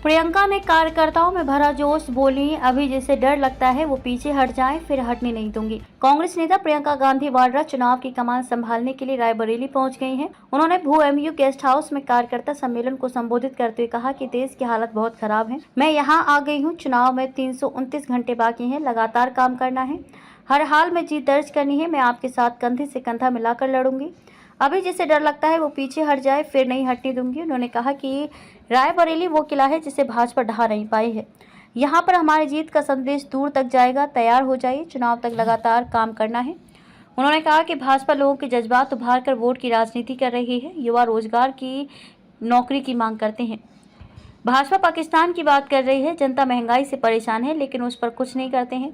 प्रियंका ने कार्यकर्ताओं में भरा जोश, बोली अभी जिसे डर लगता है वो पीछे हट जाए, फिर हटने नहीं दूंगी। कांग्रेस नेता प्रियंका गांधी वाड्रा चुनाव की कमान संभालने के लिए रायबरेली पहुंच गई हैं। उन्होंने भू-एमयू गेस्ट हाउस में कार्यकर्ता सम्मेलन को संबोधित करते हुए कहा कि देश की हालत बहुत खराब है। मैं यहाँ आ गई हूँ, चुनाव में 329 घंटे बाकी है, लगातार काम करना है, हर हाल में जीत दर्ज करनी है। मैं आपके साथ कंधे से कंधा मिलाकर लड़ूंगी। अभी जिसे डर लगता है वो पीछे हट जाए, फिर नहीं हटने दूंगी। उन्होंने कहा कि रायबरेली वो किला है जिसे भाजपा ढहा नहीं पाई है। यहाँ पर हमारी जीत का संदेश दूर तक जाएगा, तैयार हो जाइए, चुनाव तक लगातार काम करना है। उन्होंने कहा कि भाजपा लोगों के जज्बात उभार कर वोट की राजनीति कर रही है। युवा रोजगार की, नौकरी की मांग करते हैं। भाजपा पाकिस्तान की बात कर रही है, जनता महंगाई से परेशान है लेकिन उस पर कुछ नहीं करते हैं।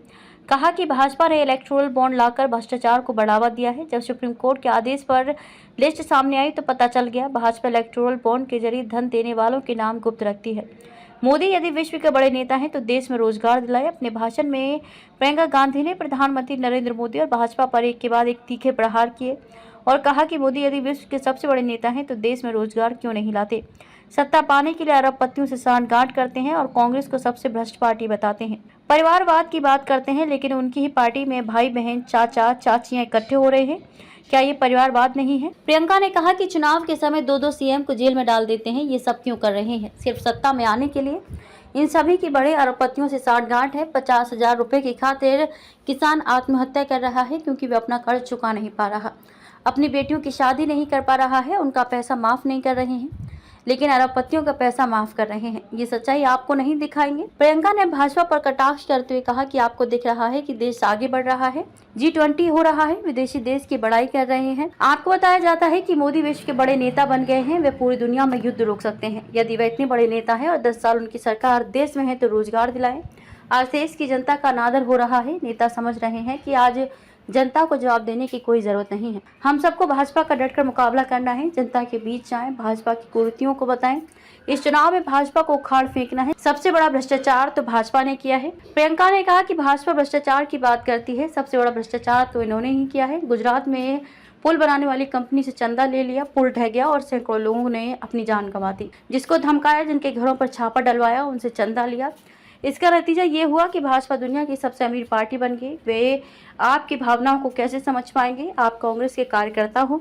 कहा कि भाजपा ने इलेक्टोरल बॉन्ड लाकर भ्रष्टाचार को बढ़ावा दिया है। जब सुप्रीम कोर्ट के आदेश पर लिस्ट सामने आई तो पता चल गया, भाजपा इलेक्टोरल बॉन्ड के जरिए धन देने वालों के नाम गुप्त रखती है। मोदी यदि विश्व के बड़े नेता हैं तो देश में रोजगार दिलाए। अपने भाषण में प्रियंका गांधी ने प्रधानमंत्री नरेंद्र मोदी और भाजपा पर एक के बाद एक तीखे प्रहार किए और कहा कि मोदी यदि विश्व के सबसे बड़े नेता हैं तो देश में रोजगार क्यों नहीं लाते। सत्ता पाने के लिए अरबपतियों से सांठगांठ करते हैं और कांग्रेस को सबसे भ्रष्ट पार्टी बताते हैं। परिवारवाद की बात करते हैं लेकिन उनकी ही पार्टी में भाई बहन, चाचा चाचियां इकट्ठे हो रहे हैं। क्या ये परिवारवाद नहीं है? प्रियंका ने कहा कि चुनाव के समय दो सीएम को जेल में डाल देते हैं, ये सब क्यों कर रहे हैं? सिर्फ सत्ता में आने के लिए? इन सभी की बड़े अरबपतियों से सांठगांठ है। 50,000 रुपए की खातिर किसान आत्महत्या कर रहा है क्योंकि वे अपना कर्ज चुका नहीं पा रहा, अपनी बेटियों की शादी नहीं कर पा रहा है, उनका पैसा माफ नहीं कर रहे हैं लेकिन अरबपतियों का पैसा माफ कर रहे हैं। ये सच्चाई आपको नहीं दिखाएंगे? प्रियंका ने भाजपा पर कटाक्ष करते हुए कहा कि आपको दिख रहा है कि देश आगे बढ़ रहा है, G20 हो रहा है, विदेशी देश की बड़ाई कर रहे हैं। आपको बताया जाता है कि मोदी विश्व के बड़े नेता बन गए हैं, वे पूरी दुनिया में युद्ध रोक सकते हैं। यदि वे इतने बड़े नेता है और 10 साल उनकी सरकार देश में है तो रोजगार दिलाएं। आज देश की जनता का अनादर हो रहा है। नेता समझ रहे हैं कि आज जनता को जवाब देने की कोई जरूरत नहीं है। हम सबको भाजपा का डटकर मुकाबला करना है, जनता के बीच जाएं, भाजपा की कुरीतियों को बताएं। इस चुनाव में भाजपा को उखाड़ फेंकना है। सबसे बड़ा भ्रष्टाचार तो भाजपा ने किया है। प्रियंका ने कहा कि भाजपा भ्रष्टाचार की बात करती है, सबसे बड़ा भ्रष्टाचार तो इन्होंने ही किया है। गुजरात में पुल बनाने वाली कंपनी से चंदा ले लिया, पुल ढह गया और सैकड़ों लोगों ने अपनी जान गंवा दी। जिसको धमकाया, जिनके घरों पर छापा डलवाया, उनसे चंदा लिया। इसका नतीजा ये हुआ कि भाजपा दुनिया की सबसे अमीर पार्टी बन गई। वे आपकी भावनाओं को कैसे समझ पाएंगे? आप कांग्रेस के कार्यकर्ता हो,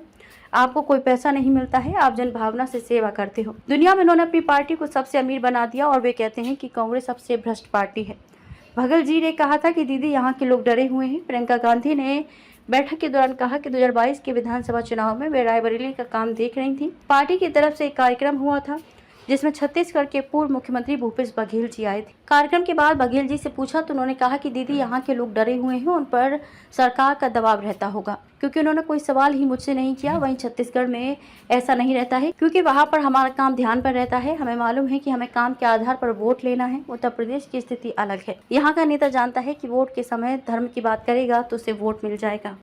आपको कोई पैसा नहीं मिलता है, आप जनभावना से सेवा करते हो। दुनिया में उन्होंने अपनी पार्टी को सबसे अमीर बना दिया और वे कहते हैं कि कांग्रेस सबसे भ्रष्ट पार्टी है। भगल जी ने कहा था कि दीदी यहाँ के लोग डरे हुए हैं। प्रियंका गांधी ने बैठक के दौरान कहा कि 2022 के विधानसभा चुनाव में वे रायबरेली का काम देख रही थी। पार्टी की तरफ से एक कार्यक्रम हुआ था जिसमें छत्तीसगढ़ के पूर्व मुख्यमंत्री भूपेश बघेल जी आए थे। कार्यक्रम के बाद बघेल जी से पूछा तो उन्होंने कहा कि दीदी यहाँ के लोग डरे हुए हैं, उन पर सरकार का दबाव रहता होगा, क्योंकि उन्होंने कोई सवाल ही मुझसे नहीं किया। वहीं छत्तीसगढ़ में ऐसा नहीं रहता है क्योंकि वहाँ पर हमारा काम ध्यान पर रहता है। हमें मालूम है कि हमें काम के आधार पर वोट लेना है। उत्तर प्रदेश की स्थिति अलग है। यहाँ का नेता जानता है कि वोट के समय धर्म की बात करेगा तो उसे वोट मिल जाएगा।